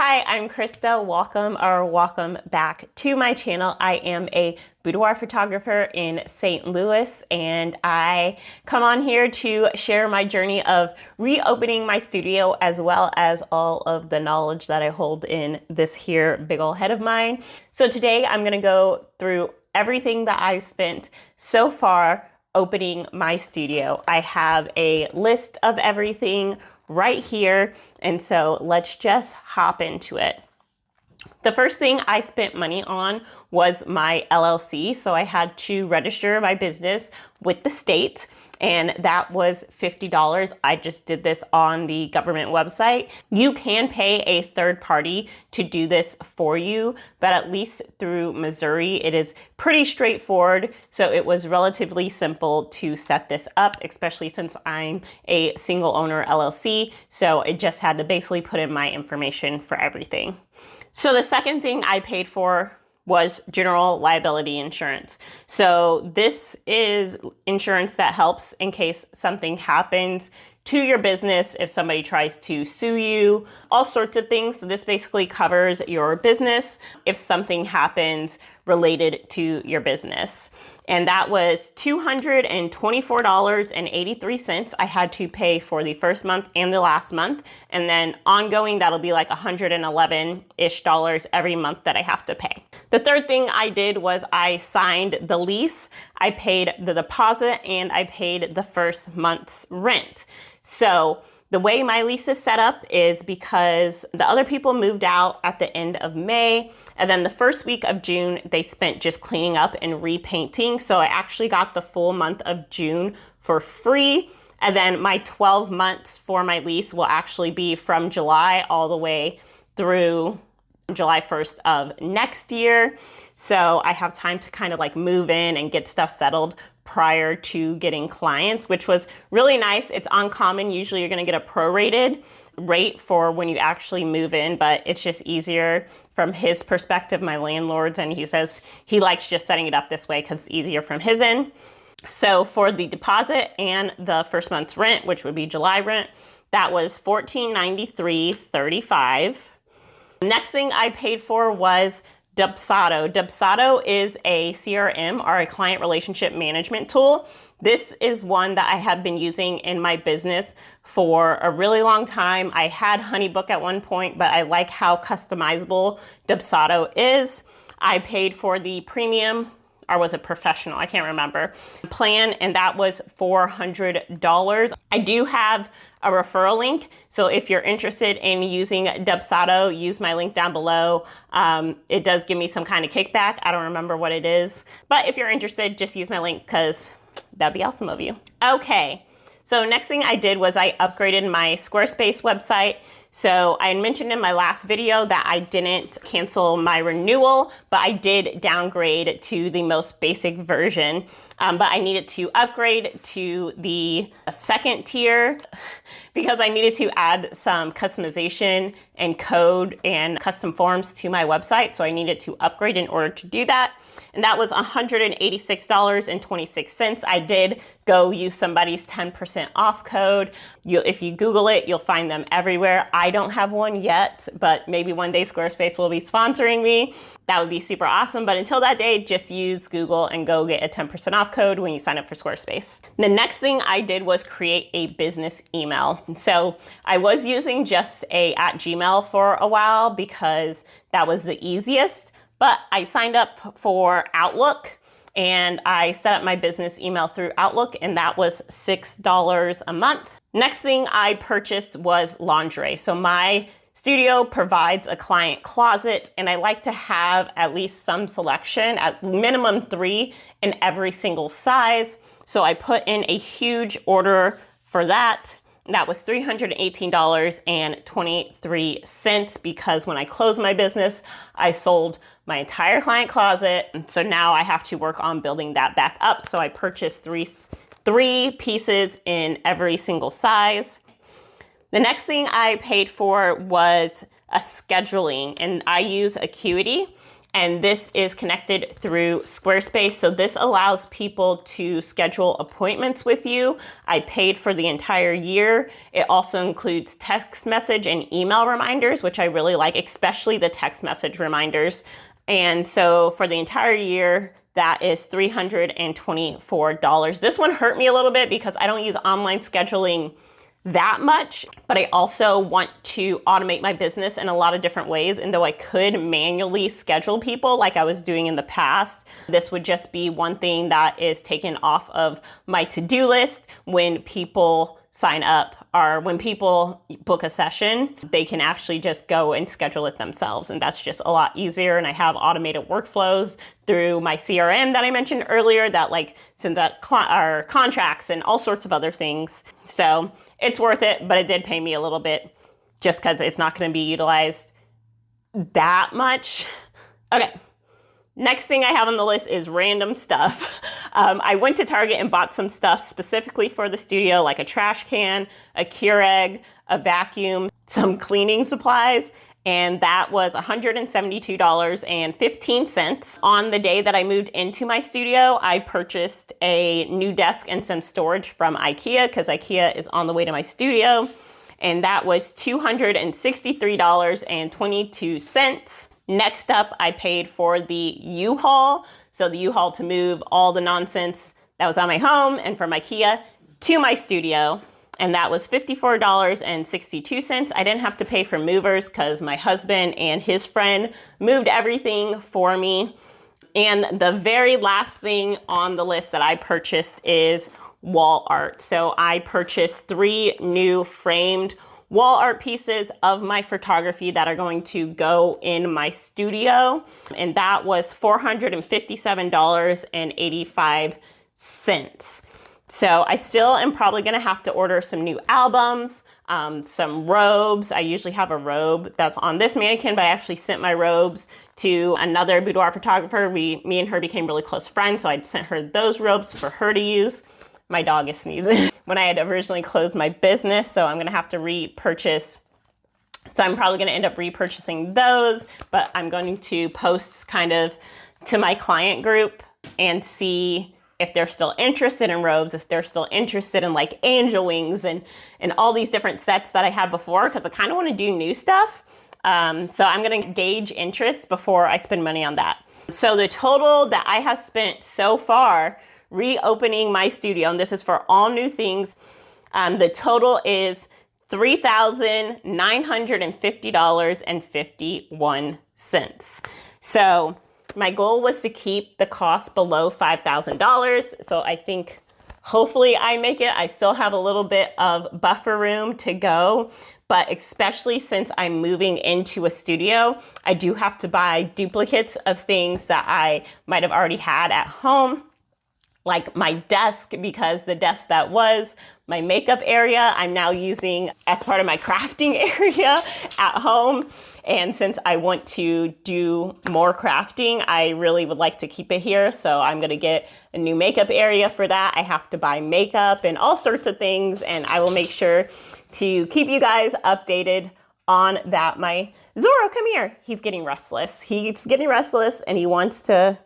Hi, I'm Krysta. Welcome back to my channel. I am a boudoir photographer in St. Louis, and I come on here to share my journey of reopening my studio as well as all of the knowledge that I hold in this here big ol' head of mine. So today I'm gonna go through everything that I've spent so far opening my studio. I have a list of everything right here. And so let's just hop into it. The first thing I spent money on was my LLC. So I had to register my business with the state, and that was $50. I just did this on the government website. You can pay a third party to do this for you, but at least through Missouri, it is pretty straightforward. So it was relatively simple to set this up, especially since I'm a single owner LLC. So it just had to basically put in my information for everything. So the second thing I paid for was general liability insurance. So this is insurance that helps in case something happens to your business, if somebody tries to sue you, all sorts of things. So this basically covers your business if something happens related to your business. And that was $224.83 I had to pay for the first month and the last month. And then ongoing, that'll be like $111-ish every month that I have to pay. The third thing I did was I signed the lease. I paid the deposit and I paid the first month's rent. So the way my lease is set up is because the other people moved out at the end of May, and then the first week of June, they spent just cleaning up and repainting. So I actually got the full month of June for free. And then my 12 months for my lease will actually be from July all the way through July 1st of next year. So I have time to kind of like move in and get stuff settled prior to getting clients, which was really nice. It's uncommon. Usually you're going to get a prorated rate for when you actually move in, but it's just easier from his perspective, my landlord's, and he says he likes just setting it up this way because it's easier from his end. So for the deposit and the first month's rent, which would be July rent, that was $1493.35. Next thing I paid for was Dubsado. Dubsado is a CRM, or a client relationship management tool. This is one that I have been using in my business for a really long time. I had HoneyBook at one point, but I like how customizable Dubsado is. I paid for the premium, or was it professional? I can't remember, plan, and that was $400. I do have a referral link. So if you're interested in using Dubsado, use my link down below. It does give me some kind of kickback. I don't remember what it is, but if you're interested, just use my link because that'd be awesome of you. Okay. So next thing I did was I upgraded my Squarespace website. So I mentioned in my last video that I didn't cancel my renewal, but I did downgrade to the most basic version. But I needed to upgrade to the second tier because I needed to add some customization and code and custom forms to my website. So I needed to upgrade in order to do that. And that was $186.26. I did go use somebody's 10% off code. If you Google it, you'll find them everywhere. I don't have one yet, but maybe one day Squarespace will be sponsoring me. That would be super awesome. But until that day, just use Google and go get a 10% off code when you sign up for Squarespace. The next thing I did was create a business email. So I was using just a @Gmail for a while because that was the easiest. But I signed up for Outlook and I set up my business email through Outlook, and that was $6 a month. Next thing I purchased was lingerie. So my studio provides a client closet, and I like to have at least some selection, at minimum 3 in every single size. So I put in a huge order for that. That was $318.23 because when I closed my business, I sold my entire client closet. So now I have to work on building that back up. So I purchased three pieces in every single size. The next thing I paid for was a scheduling, and I use Acuity. And this is connected through Squarespace. So this allows people to schedule appointments with you. I paid for the entire year. It also includes text message and email reminders, which I really like, especially the text message reminders. And so for the entire year, that is $324. This one hurt me a little bit because I don't use online scheduling that much, but I also want to automate my business in a lot of different ways. And though I could manually schedule people like I was doing in the past, this would just be one thing that is taken off of my to-do list when people sign up, or when people book a session, they can actually just go and schedule it themselves. And that's just a lot easier. And I have automated workflows through my CRM that I mentioned earlier that like sends out our contracts and all sorts of other things. So it's worth it, but it did pay me a little bit just because it's not going to be utilized that much. Okay. Next thing I have on the list is random stuff. I went to Target and bought some stuff specifically for the studio, like a trash can, a Keurig, a vacuum, some cleaning supplies, and that was $172.15. On the day that I moved into my studio, I purchased a new desk and some storage from IKEA because IKEA is on the way to my studio, and that was $263.22. Next up, I paid for the U-Haul. So the U-Haul to move all the nonsense that was on my home and from IKEA to my studio. And that was $54.62. I didn't have to pay for movers because my husband and his friend moved everything for me. And the very last thing on the list that I purchased is wall art. So I purchased 3 new framed wall art pieces of my photography that are going to go in my studio. And that was $457.85. So I still am probably gonna have to order some new albums, some robes. I usually have a robe that's on this mannequin, but I actually sent my robes to another boudoir photographer. Me and her became really close friends, so I sent her those robes for her to use. My dog is sneezing. When I had originally closed my business, so I'm gonna have to repurchase. So I'm probably gonna end up repurchasing those, but I'm going to post kind of to my client group and see if they're still interested in robes, if they're still interested in like angel wings and all these different sets that I had before, because I kind of want to do new stuff. So I'm gonna gauge interest before I spend money on that. So the total that I have spent so far reopening my studio, and this is for all new things, the total is $3,950.51. So my goal was to keep the cost below $5,000. So I think hopefully I make it. I still have a little bit of buffer room to go, but especially since I'm moving into a studio, I do have to buy duplicates of things that I might have already had at home, like my desk, because the desk that was my makeup area, I'm now using as part of my crafting area at home. And since I want to do more crafting, I really would like to keep it here. So I'm gonna get a new makeup area for that. I have to buy makeup and all sorts of things, and I will make sure to keep you guys updated on that. My Zorro, come here. He's getting restless. He's getting restless and he wants to,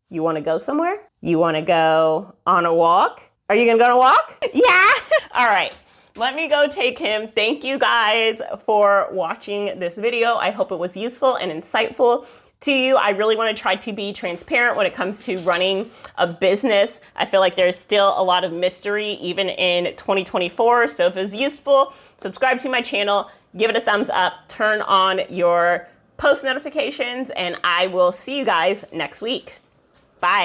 you wanna go somewhere? You wanna go on a walk? Are you gonna go on a walk? Yeah. All right, let me go take him. Thank you guys for watching this video. I hope it was useful and insightful to you. I really want to try to be transparent when it comes to running a business. I feel like there's still a lot of mystery even in 2024. So if it was useful, subscribe to my channel, give it a thumbs up, turn on your post notifications, and I will see you guys next week. Bye.